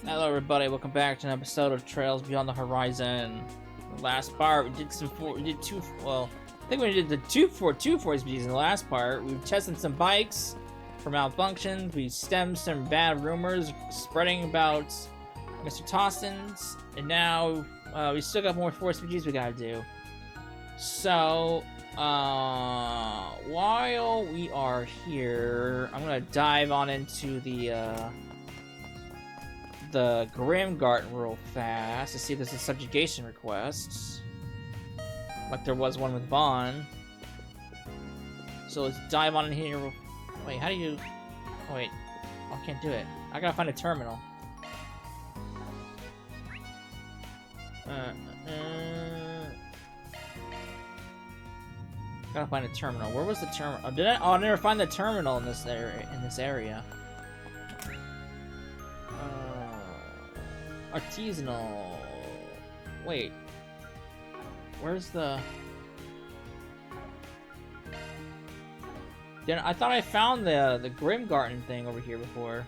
Hello everybody, welcome back to an episode of Trails Beyond the Horizon. The last part, we did I think we did the two force speeds in the last part. We tested some bikes for malfunctions, we stemmed some bad rumors spreading about Mr. Tossins, and now we still got more force speeds we gotta do. So, while we are here, I'm gonna dive on into the Grimgarten real fast to see if there's a subjugation request. Like there was one with Vaughn. So let's dive on in here. Wait, how do you... Oh, wait. Oh, I can't do it. I gotta find a terminal. Gotta find a terminal. Where was the terminal? Oh, did I? Oh, I never find the terminal in this area. Artisanal. Wait. Where's the... I thought I found the Grimgarten thing over here before.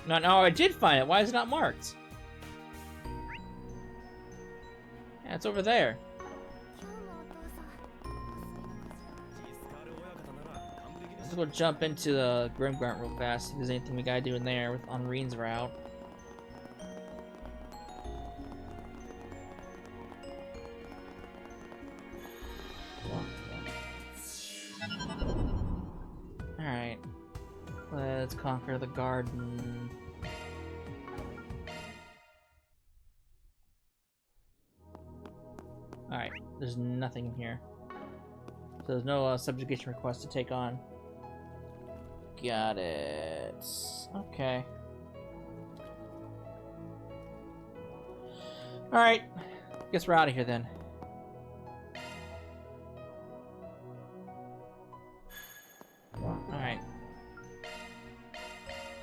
No, I did find it. Why is it not marked? Yeah, it's over there. Let's go jump into the Grimgarten real fast. If there's anything we gotta do in there with on Reen's route. Alright. Let's conquer the garden. Alright, there's nothing in here. So there's no subjugation request to take on. Got it. Okay. Alright. Guess we're out of here then. Alright.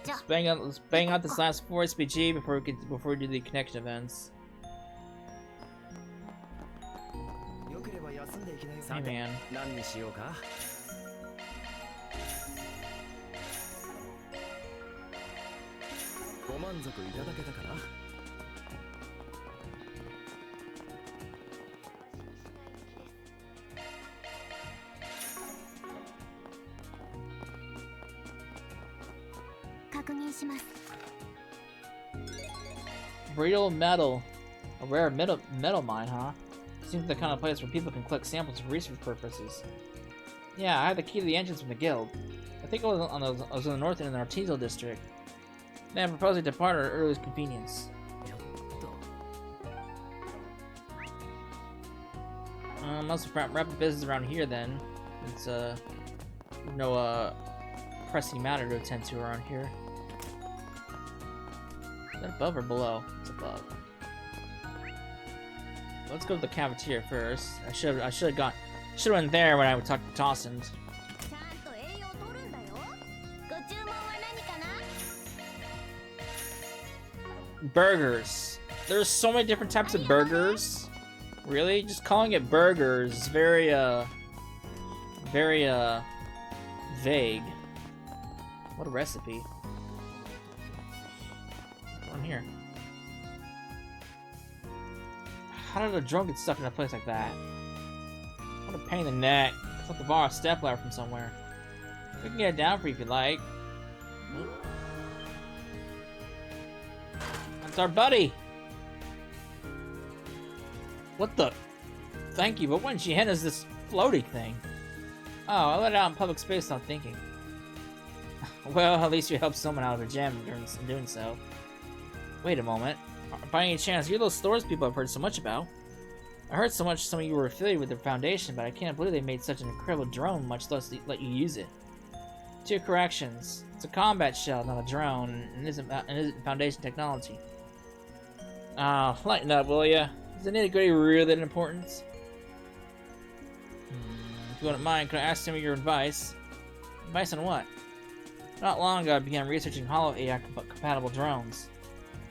Let's bang out this last 4 SPG before we do the connection events. Hey man. Brittle metal. A rare metal mine, huh? Seems the kind of place where people can collect samples for research purposes. Yeah, I have the key to the entrance from the guild. I think I was in the north end of the Artisanal district. Then I'm proposing to depart at our earliest convenience. Must wrap up business around here then. It's no pressing matter to attend to around here. Is that above or below? It's above. Let's go to the cafeteria first. I should have went there when I would talk to Tossins. Burgers. There's so many different types of burgers. Really? Just calling it burgers is very vague. What a recipe. What's on here? How did a drone get stuck in a place like that? What a pain in the neck. Let's have to borrow a step ladder from somewhere. We can get it down for you if you like. That's our buddy! What the? Thank you, but why didn't she hand us this floating thing? Oh, I let it out in public space without thinking. Well, at least you helped someone out of a jam in doing so. Wait a moment. By any chance, you're those stores people I've heard so much about. I heard so much some of you were affiliated with their foundation, but I can't believe they made such an incredible drone, much less let you use it. 2 corrections. It's a combat shell, not a drone, and isn't foundation technology. Lighten up, will ya? Is the nitty-gritty really that important? If you wouldn't mind, could I ask some of your advice? Advice on what? Not long ago, I began researching hollow AI-compatible drones.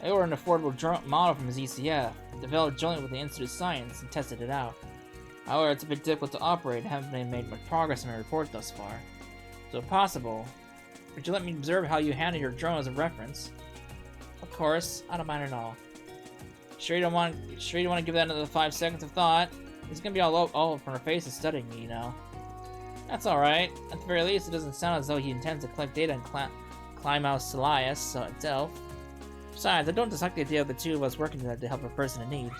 I ordered an affordable drone model from ZCF, developed jointly with the Institute of Science, and tested it out. However, it's a bit difficult to operate and haven't made much progress in my report thus far. So if possible, Would you let me observe how you handle your drone as a reference? Of course, I don't mind at all. Sure you don't want to give that another 5 seconds of thought? He's gonna be all up on her face and studying me, you know. That's alright. At the very least, it doesn't sound as though he intends to collect data and climb out Silius itself. Besides, I don't dislike the idea of the two of us working together to help a person in need.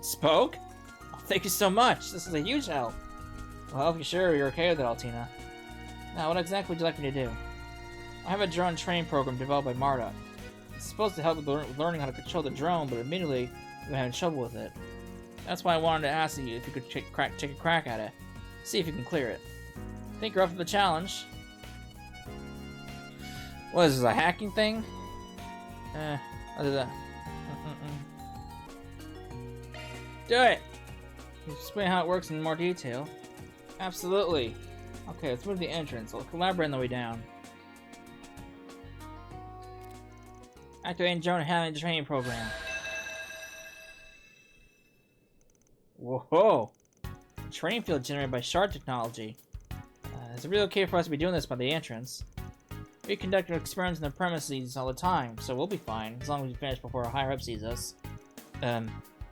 Spoke? Oh, thank you so much. This is a huge help. Well, if you're sure you're okay with it, Altina. Now, what exactly would you like me to do? I have a drone training program developed by Marta. It's supposed to help with learning how to control the drone, but immediately we're having trouble with it. That's why I wanted to ask you if you could take a crack at it. See if you can clear it. Think you're up for the challenge. What is this, a hacking thing? What is that? Do it! Can you explain how it works in more detail? Absolutely. Okay, let's move to the entrance. We'll collaborate on the way down. Activating drone handling training program. Whoa! A training field generated by shard technology. Is it really okay for us to be doing this by the entrance? We conduct experiments in the premises all the time, so we'll be fine, as long as we finish before a higher up sees us.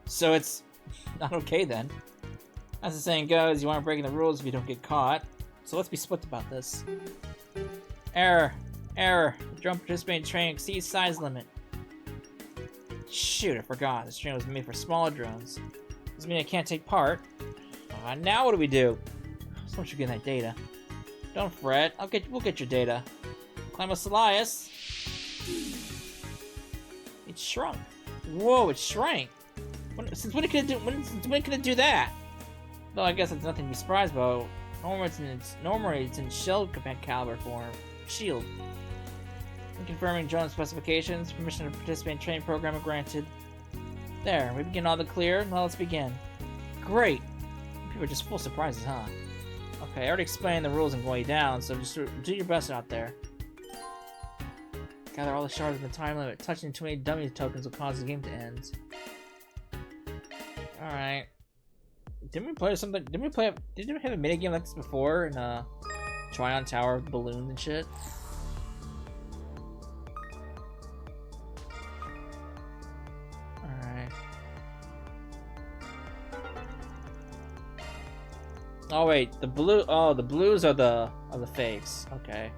So it's not okay then. As the saying goes, you aren't breaking the rules if you don't get caught. So let's be split about this. Error! Error! The drone participating in training exceeds size limit. Shoot, I forgot. This training was made for smaller drones. Doesn't mean I can't take part. Now what do we do? So much for getting that data. Don't fret. We'll get your data. Climb a Silius. It shrunk. Whoa, it shrank. Since when can it do that? Though I guess it's nothing to be surprised about. Normally it's in shell caliber form. Shield. In confirming drone specifications, permission to participate in training program granted. There, we begin all the clear. Now let's begin. Great. People are just full surprises, huh? Okay, I already explained the rules and going down, so just do your best out there. Gather all the shards in the time limit. Touching too many dummy tokens will cause the game to end. Alright. Didn't we play something? Didn't we have a minigame like this before in Tryon Tower with balloons and shit? Alright. Oh wait, the blues are the fakes. Okay.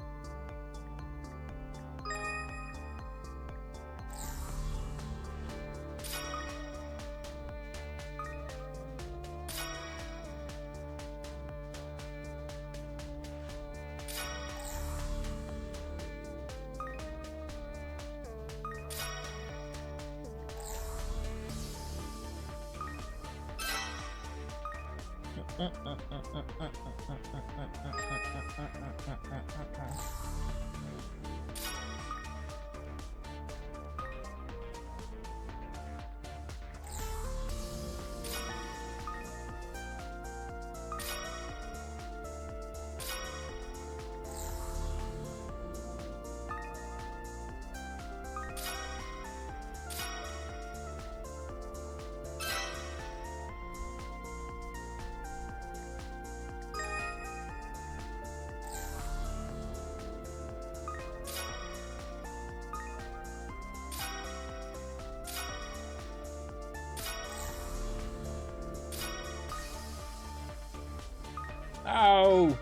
Oh!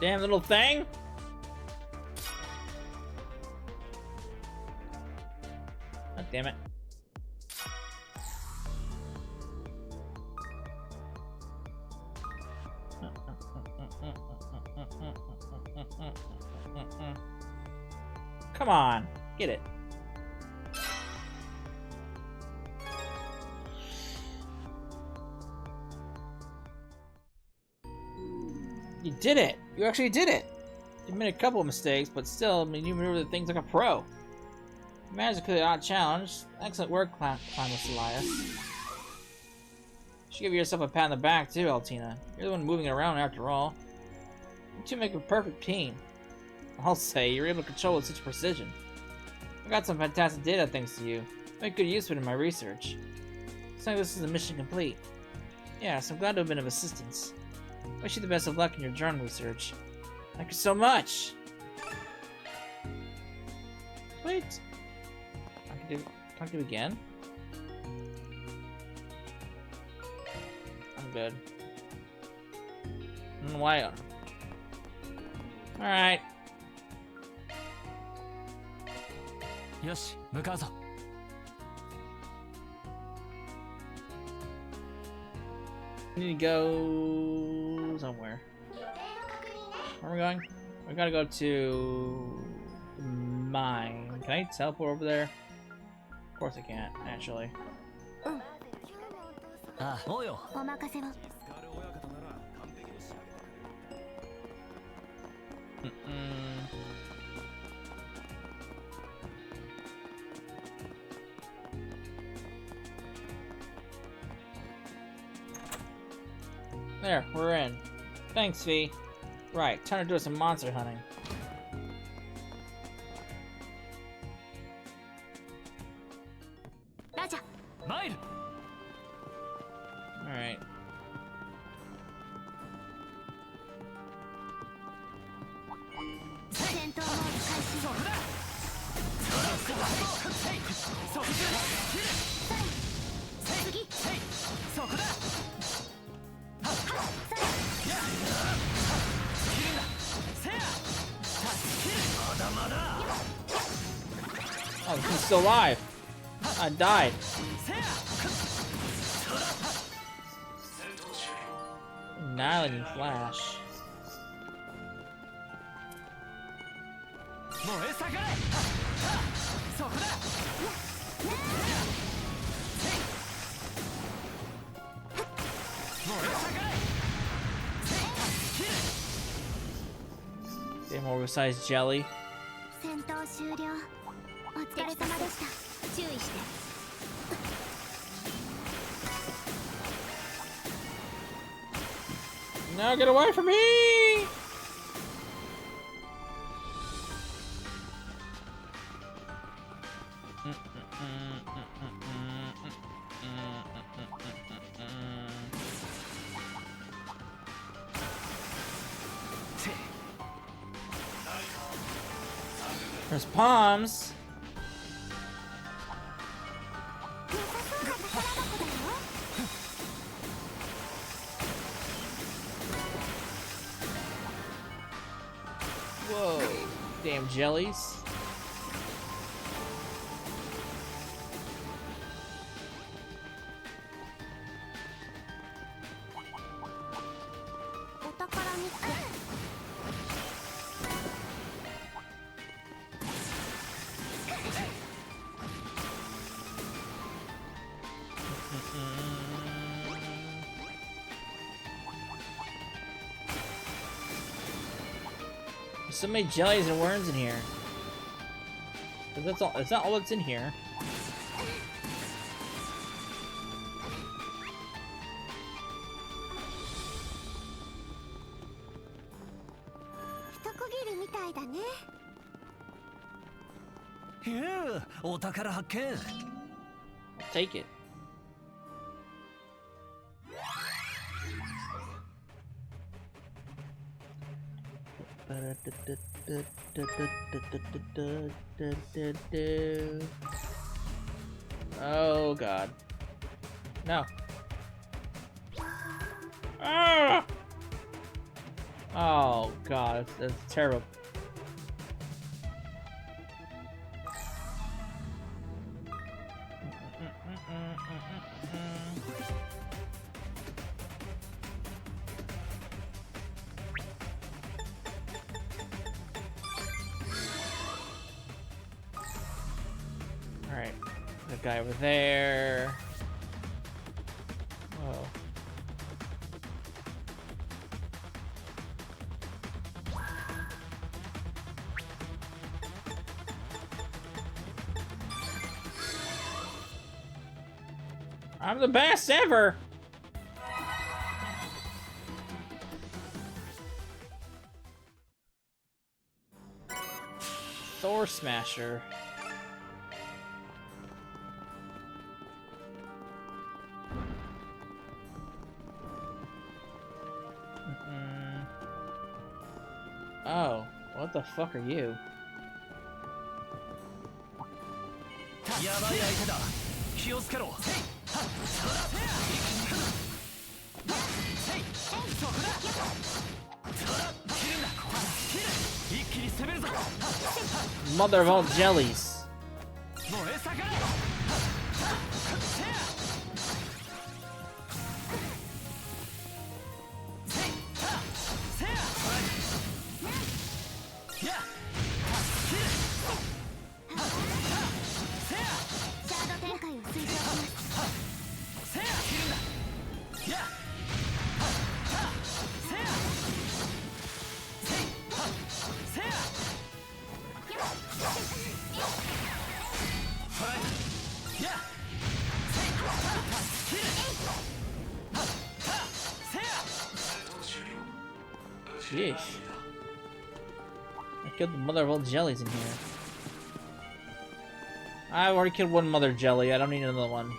Damn little thing! Oh, damn it. Come on, get it. You did it! You actually did it! You made a couple of mistakes, but still, I mean, you remember the things like a pro. You managed to clear the odd challenge. Excellent work, Climber Elias. You should give yourself a pat on the back, too, Altina. You're the one moving it around after all. You two make a perfect team. I'll say, you're able to control with such precision. I got some fantastic data thanks to you. Make good use of it in my research. Looks like this is a mission complete. Yes, I'm glad to have been of assistance. Wish you the best of luck in your drone research. Thank you so much! Wait. Talk to you again? I'm good. Why? Alright. よし、向かうぞ。 We need to go somewhere. Where are we going? We gotta go to mine. Can I teleport over there? Of course I can't, actually. ああ、おうよ。お任せを。 There, we're in. Thanks, V. Right, time to do some monster hunting. Raja. 参る。 Alright. Oh, he's still alive. I died. Annihilating flash. 燃え盛れ。そこだ。燃え盛れ。 Damn oversized jelly. 戦闘終了。お疲れ様でした。注意して。 No, get away from me! There's palms. Whoa, damn jellies. There's so many jellies and worms in here. But that's all. That's not all that's in here. Yeah, お宝発見。 Take it. Oh god. No. Ah! Oh god, that's terrible. Alright, the guy over there. Oh. I'm the best ever! Thor Smasher. Oh, what the fuck are you? やばい相手だ気をつけろ一気に攻めるぞ Mother of all jellies. 燃え盛れシャード展開を推奨しますせや切るんだやせやせや捉えたや切るせや Sheesh. I killed the mother of all jellies in here. I've already killed one mother jelly. I don't need another one.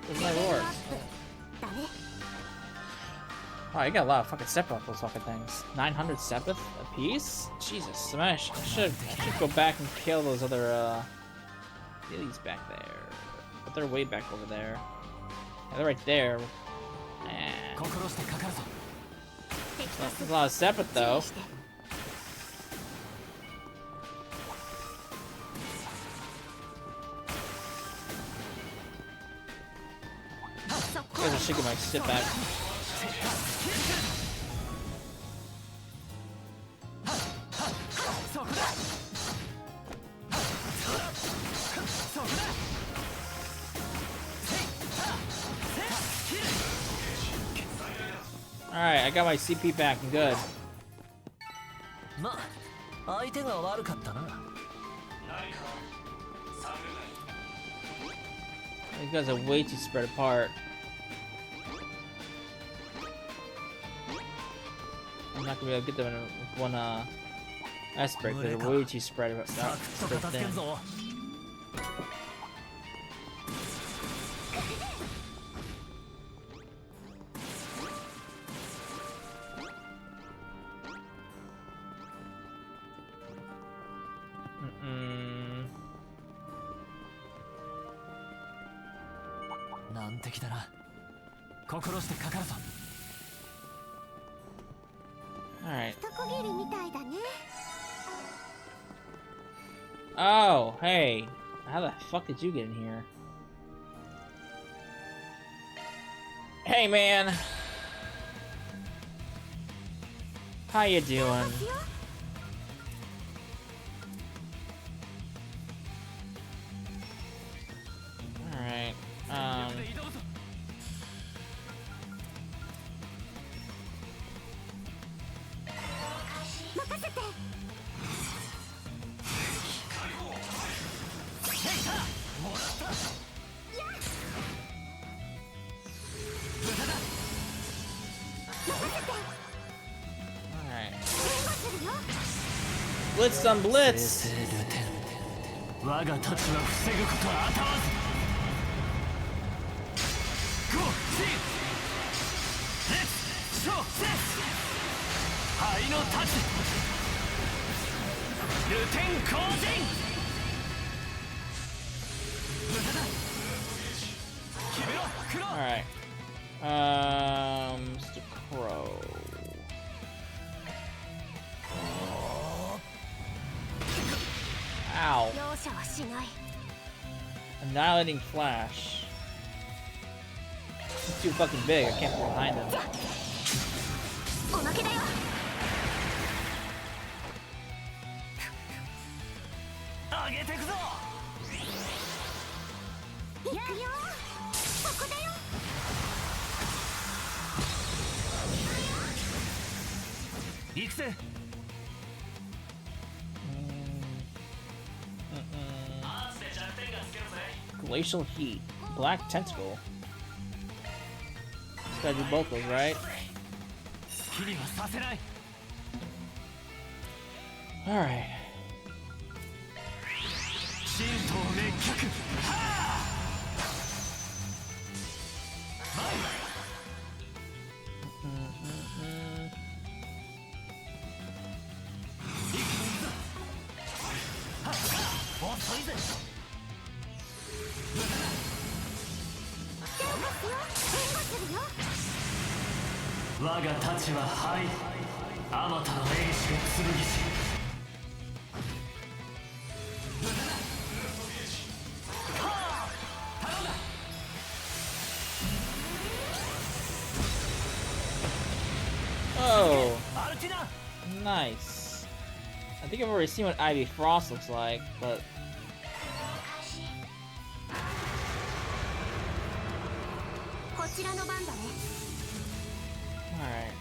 Where's my lord? だね Wow, you got a lot of fucking sepith off those fucking things. 900 sepith a piece? Jesus, smash! I should go back and kill those other Gillies back there. But they're way back over there. Yeah, they're right there. Man. 心してかかるぞ There's a lot of sepith though. You guys are shaking my shit back. Alright, I got my CP back. I'm good. まあ相手が悪かったな You guys are way too spread apart. I'm not gonna be able to get them in one aspect. They're way too spread out. サクッと Spread 片付け thin. んぞ 難敵だな心してかかるぞ Alright. 一区切りみたいだね Oh, hey. How the fuck did you get in here? Hey, man. How you doing? よ Alright. 移動ぞ 任せて Alright. 援護するよ Blitz some 正 blitz! 々流転我が立ちは防ぐことはあたわずゴーシーレッツショーセス灰の太刀流転後陣無駄だ決めろクロー Alright. Mr. Crow. Ow. 容赦はしない Annihilating Flash. He's too fucking big. I can't get behind him. おまけだよ 上げてくぞ行くよここだよ 行くぜ Mm, Glacial heat. Black tentacle. Just gotta do both those, right? 好きにはさせない Alright. 神道滅却はあ遅いぜ我が太刀は灰あまたの英士を剣し Oh, nice. I think I've already seen what Ivy Frost looks like, but... Alright.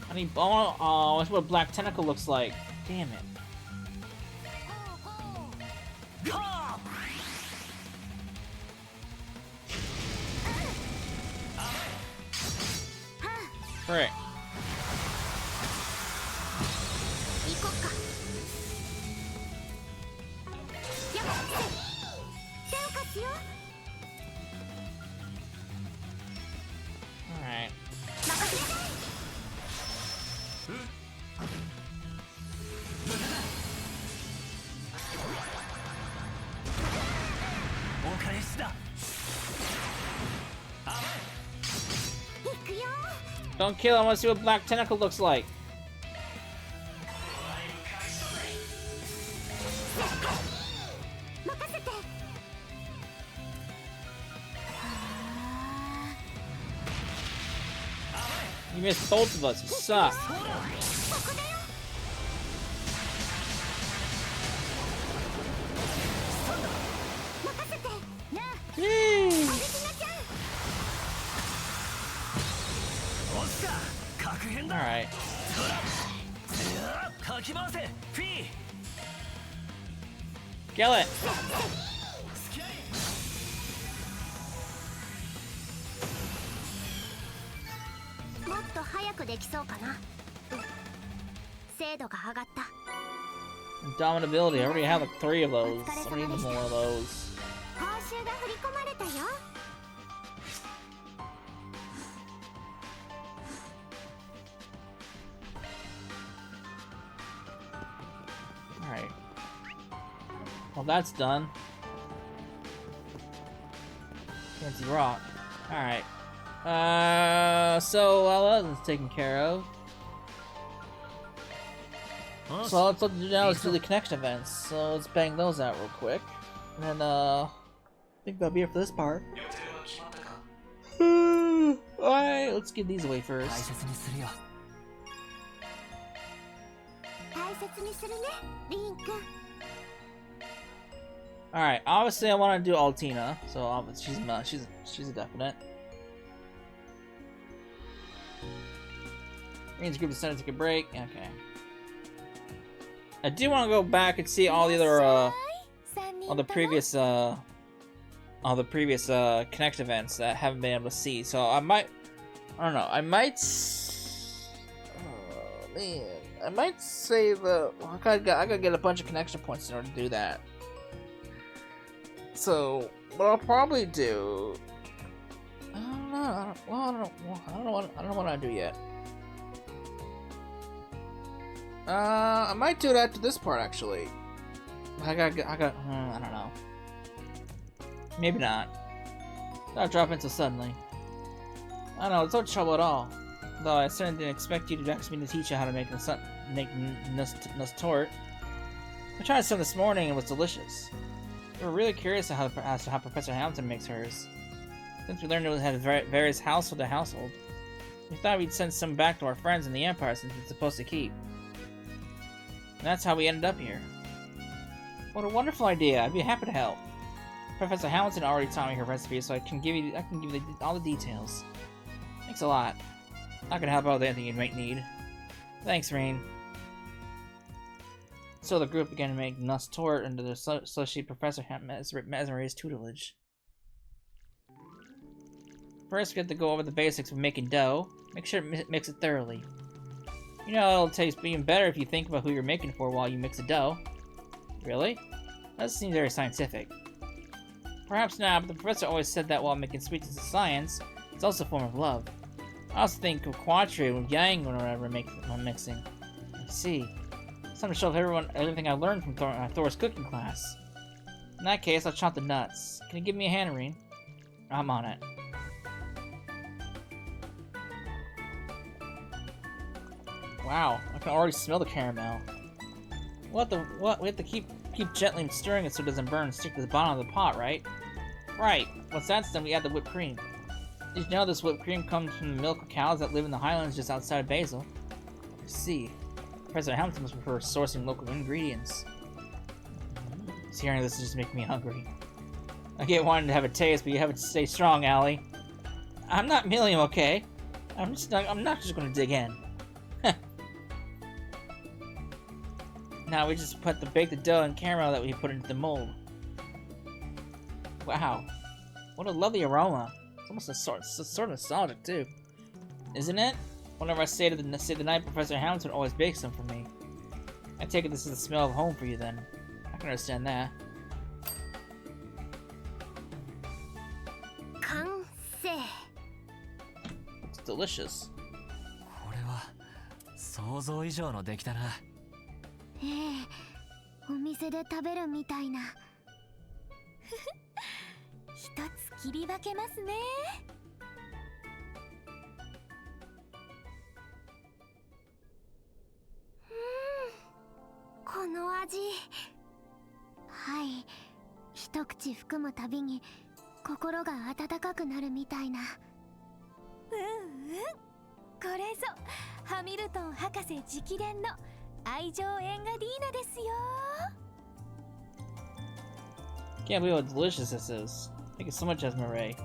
I need... Oh, that's what Black Tentacle looks like. Damn it. Frick. Alright. Don't kill him, I want to see what Black Tentacle looks like. You missed both of us, you suck. Alright. Kill it! Indomitability, I already have like 3 of those. I need more of those. Alright. Well, that's done. Fancy rock. Alright. So, well, that's taken care of. So let's now let's do the connection events. So let's bang those out real quick. And then, I think that'll be it for this part. Alright, let's get these away first. Alright, obviously I want to do Altina, so she's a definite. Means group decided to take a break. Okay. I do want to go back and see all the other all the previous Connect events that I haven't been able to see. So I don't know. I might say that I gotta get a bunch of connection points in order to do that. So what I'll probably do, I don't know what I do yet. I might do it after this part actually. I don't know. Maybe not. Not drop in so suddenly. I don't know, it's no trouble at all. Though I certainly didn't expect you to ask me to teach you how to make Nustort. I tried some this morning and it was delicious. We were really curious as to how Professor Hamilton makes hers. Since we learned it had various household to household, we thought we'd send some back to our friends in the Empire since it's supposed to keep. And that's how we ended up here. What a wonderful idea! I'd be happy to help. Professor Hamilton already taught me her recipe, so I can give you all the details. Thanks a lot. Not gonna help out with anything you might need. Thanks, Rain. So the group began to make nuts tort under the associate Professor Mesmeray's tutelage. First, we have to go over the basics of making dough. Make sure to mix it thoroughly. You know, it'll taste even better if you think about who you're making for while you mix the dough. Really? That doesn't seem very scientific. Perhaps not, but the professor always said that while making sweets is a science, it's also a form of love. I also think of Quatri and Yang or whatever when mixing. I see. It's time to show everyone everything I learned from Thor's cooking class. In that case, I'll chop the nuts. Can you give me a hand, Irene? I'm on it. Wow, I can already smell the caramel. What? We have to keep gently stirring it so it doesn't burn and stick to the bottom of the pot, right? Right. Once that's done, we add the whipped cream. Did you know this whipped cream comes from the milk of cows that live in the highlands just outside of Basel? I see. President Hamilton must prefer sourcing local ingredients. So hearing this is just making me hungry. I get wanting to have a taste, but you have to stay strong, Allie. I'm not Milliam, okay? I'm not just gonna dig in. Now we just bake the dough and caramel that we put into the mold. Wow, what a lovely aroma! It's almost sort of nostalgic too, isn't it? Whenever I stay the night, Professor Hamilton always bakes them for me. I take it this is the smell of home for you then. I can understand that. It's delicious. これは想像以上の出来だな。ええ、お店で食べるみたいな。一つ切り分けますね。この味。はい、一口含むたびに心が温かくなるみたいな。これぞハミルトン博士直伝の愛情エンガディーナですよ。 Can't believe how delicious this is. Thank you so much, Esmeralda.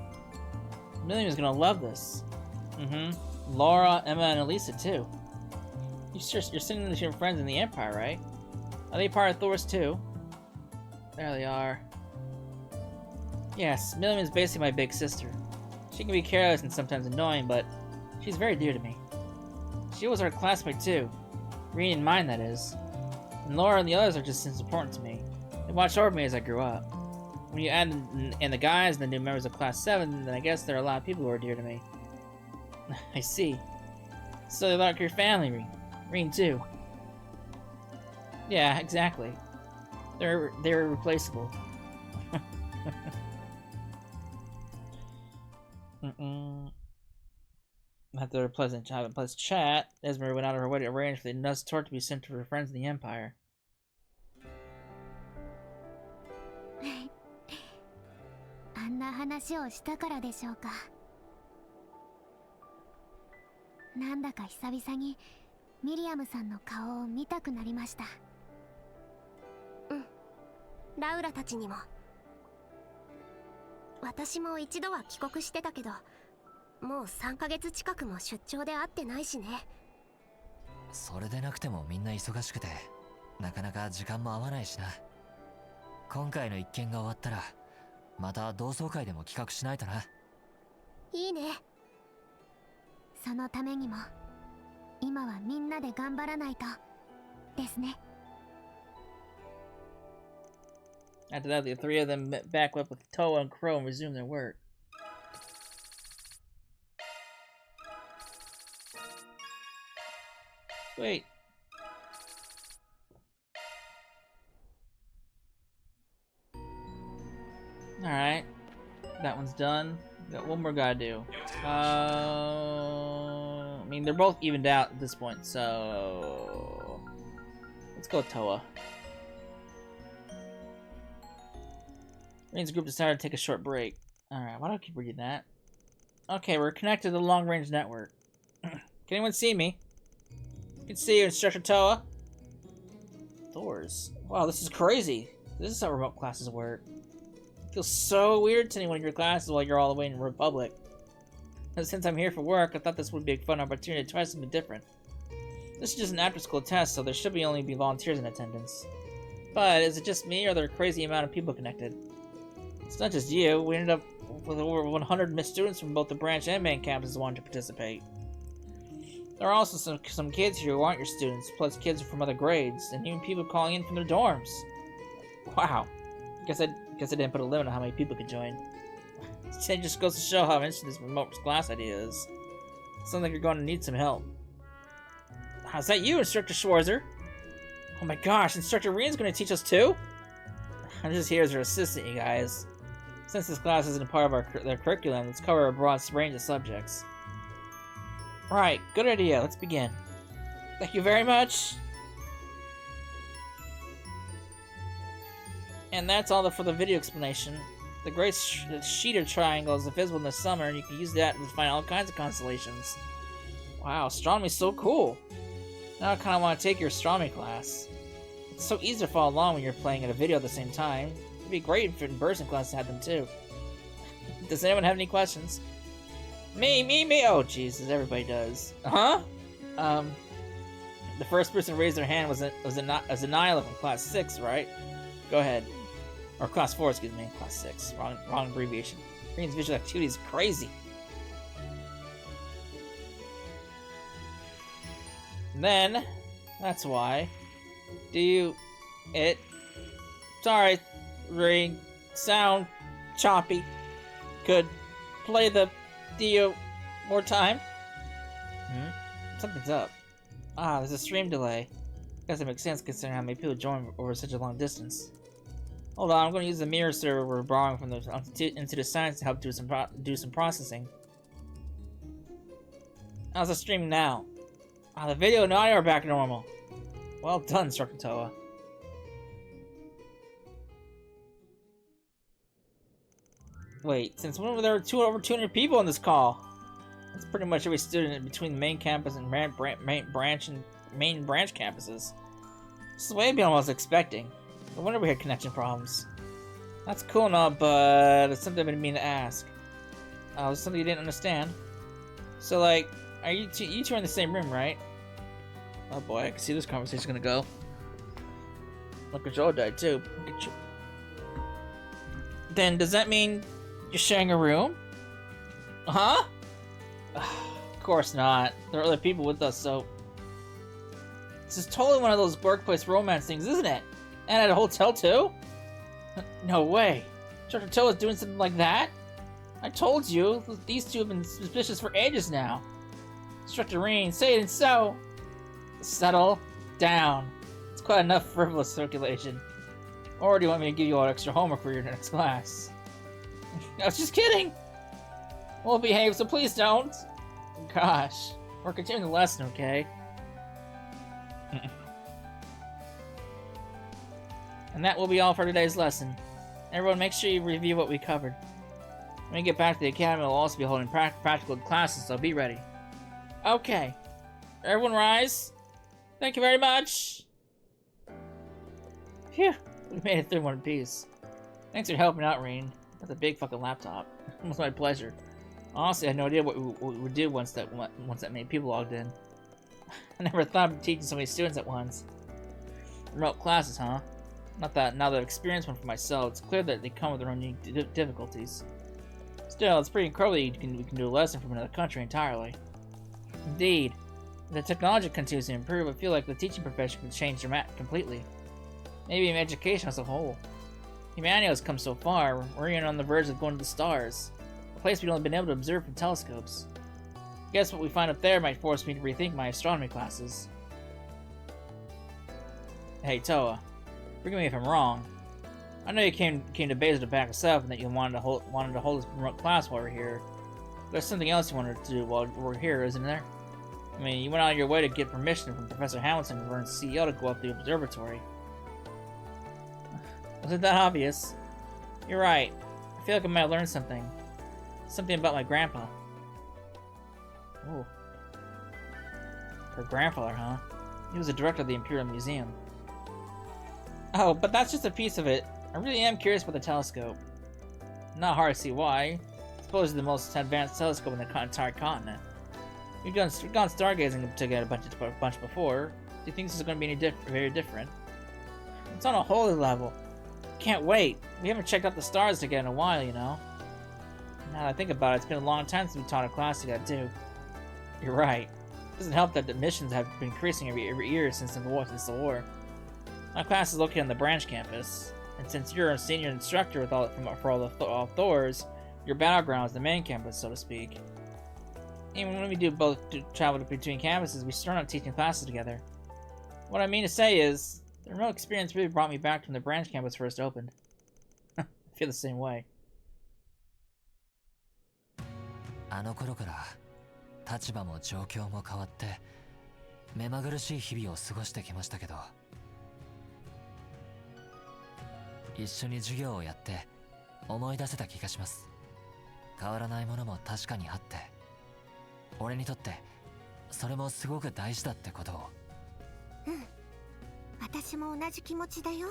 Milliam is gonna love this. Laura, Emma, and Elisa too. You're sending this to your friends in the Empire, right? Are they part of Thor's too? There they are. Yes, Milliam is basically my big sister. She can be careless and sometimes annoying, but she's very dear to me. She was our classmate too. Reen and mine, that is. And Laura and the others are just as important to me. They watched over me as I grew up. When you add in the guys and the new members of Class 7, then I guess there are a lot of people who are dear to me. I see. So they like your family, Reen. Reen too. Yeah, exactly. They're irreplaceable. After a pleasant chat, Esmeralda went out of her way to arrange for the nuts tort to be sent to her friends in the Empire. あんな話をしたからでしょうか。なんだか久々にミリアムさんの顔を見たくなりました。ラウラたちにも。私も一度は帰国してたけど、もう3ヶ月近くも出張で会ってないしね。それでなくてもみんな忙しくて、なかなか時間も合わないしな。今回の一件が終わったら、また同窓会でも企画しないとな。いいね。そのためにも、今はみんなで頑張らないとですね。After that, the three of them met back up with Toa and Crow and resumed their work. Wait. Alright. That one's done. Got one more gotta do. I mean, they're both evened out at this point, so... Let's go with Toa. Reen's group decided to take a short break. Alright, why do I keep reading that? Okay, we're connected to the long-range network. Can anyone see me? I can see you, Instructor Toa. Doors. Wow, this is crazy. This is how remote classes work. feels so weird attending one of your classes while you're all the way in Republic. And since I'm here for work, I thought this would be a fun opportunity to try something different. This is just an after-school test, so there should only be volunteers in attendance. But is it just me, or are there a crazy amount of people connected? It's not just you. We ended up with over 100 students from both the branch and main campuses wanting to participate. There are also some kids here who aren't your students, plus kids from other grades, and even people calling in from their dorms. Wow. Guess I didn't put a limit on how many people could join. It just goes to show how interesting this remote class idea is. Sounds like you're going to need some help. How's that you, Instructor Schwarzer? Oh my gosh, Instructor Reen's going to teach us too? I'm just here as your assistant, you guys. Since this class isn't a part of their curriculum, let's cover a broad range of subjects. Right, good idea. Let's begin. Thank you very much. And that's all for the video explanation. The great sheet of triangles is visible in the summer, and you can use that to find all kinds of constellations. Wow, astronomy's so cool. Now I kind of want to take your astronomy class. It's so easy to follow along when you're playing at a video at the same time. It'd be great if in-person class had them too. Does anyone have any questions? Me! Oh, Jesus, everybody does. Huh? The first person to raise their hand was Anila from class 6, right? Go ahead. Or class 4, excuse me. Class 6. Wrong abbreviation. Green's visual activity is crazy. And then, that's why. Sorry, Green. Sound choppy. Could play the Dio more time? Something's up. There's a stream delay. Guess it makes sense considering how many people join over such a long distance. Hold on, I'm going to use the mirror server we're borrowing from into the science to help do some processing. How's the stream now? The video and audio are back to normal. Well done, Instructor Toa. Wait, since when were there over 200 people in this call? That's pretty much every student in between the main campus and main branch campuses. This is way beyond what I was expecting. No wonder we had connection problems. That's cool and all, but it's something I've been meaning to ask. It's something you didn't understand. So, like, are you two are in the same room, right? Oh boy, I can see this conversation's gonna go. My controller died too. Then does that mean you're sharing a room? Huh? Of course not. There are other people with us, so... This is totally one of those workplace romance things, isn't it? And at a hotel, too? No way. Instructor Toa is doing something like that? I told you, these two have been suspicious for ages now. Instructor Reen, say it and so. Settle down. It's quite enough frivolous circulation. Or do you want me to give you all extra homework for your next class? I was just kidding! We'll behave, so please don't! Gosh. We're continuing the lesson, okay? And that will be all for today's lesson. Everyone, make sure you review what we covered. When we get back to the academy, we'll also be holding practical classes, so be ready. Okay. Everyone rise. Thank you very much! Phew. We made it through one piece. Thanks for helping out, Reen. That's a big fucking laptop. It was my pleasure. Honestly, I had no idea what we would do once that many people logged in. I never thought of teaching so many students at once. Remote classes, huh? Not that now that I've experienced one for myself, it's clear that they come with their own unique difficulties. Still, it's pretty incredible that we can do a lesson from another country entirely. Indeed. If the technology continues to improve, I feel like the teaching profession could change completely. Maybe even education as a whole. Humanity has come so far, we're even on the verge of going to the stars. A place we've only been able to observe from telescopes. Guess what we find up there might force me to rethink my astronomy classes. Hey, Toa. Forgive me if I'm wrong. I know you came to Beza to back us up and that you wanted to hold this remote class while we're here. But there's something else you wanted to do while we're here, isn't there? I mean, you went out of your way to get permission from Professor Hamilton and Vern's CEO to go up the observatory. Wasn't that obvious? You're right. I feel like I might have learned something. Something about my grandpa. Oh. Her grandfather, huh? He was the director of the Imperial Museum. Oh, but that's just a piece of it. I really am curious about the telescope. Not hard to see why. It's supposedly the most advanced telescope in the entire continent. We've gone stargazing to get a bunch before. Do you think this is going to be any very different? It's on a holy level. Can't wait. We haven't checked out the stars together in a while, you know. Now that I think about it, it's been a long time since we taught a class together too. You're right. It doesn't help that the missions have been increasing every year since the war. My class is located on the branch campus, and since you're a senior instructor with for all Thors, your battleground is the main campus, so to speak. Even when we do both travel between campuses, we start out teaching classes together. What I mean to say is, the remote experience really brought me back to when the branch campus first opened. I feel the same way. あの頃から立場も状況も変わって目まぐるしい日々を過ごしてきましたけど、一緒に授業をやって思い出せた気がします。変わらないものも確かにあって、俺にとってそれもすごく大事だってことを。うん、私も同じ気持ちだよ。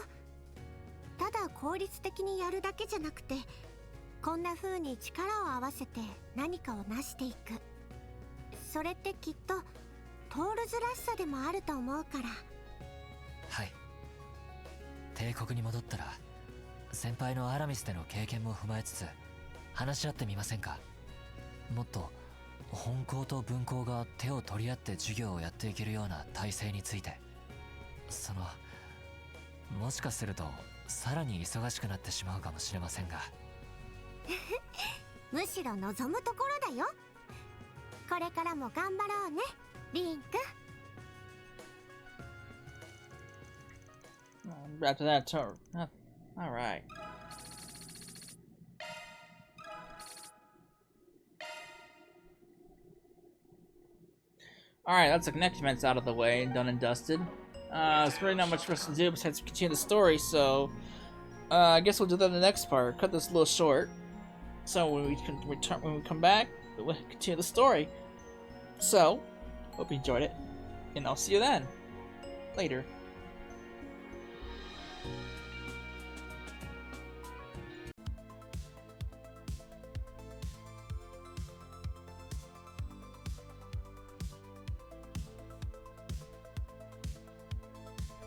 ただ効率的にやるだけじゃなくて、こんな風に力を合わせて何かを成していく。それってきっとトールズらしさでもあると思うから。はい。帝国に戻ったら先輩のアラミスでの経験も踏まえつつ話し合ってみませんか。もっと本校と分校が手を取り合って授業をやっていけるような体制について。もしかするとさらに忙しくなってしまうかもしれませんがむしろ望むところだよ。これからも頑張ろうね、リンくん。After that turn. Alright. Alright, that's the connection events out of the way, done and dusted. There's really not much for us to do besides continue the story, so I guess we'll do that in the next part. Cut this a little short, so when we come back, we'll continue the story. So, hope you enjoyed it, and I'll see you then. Later.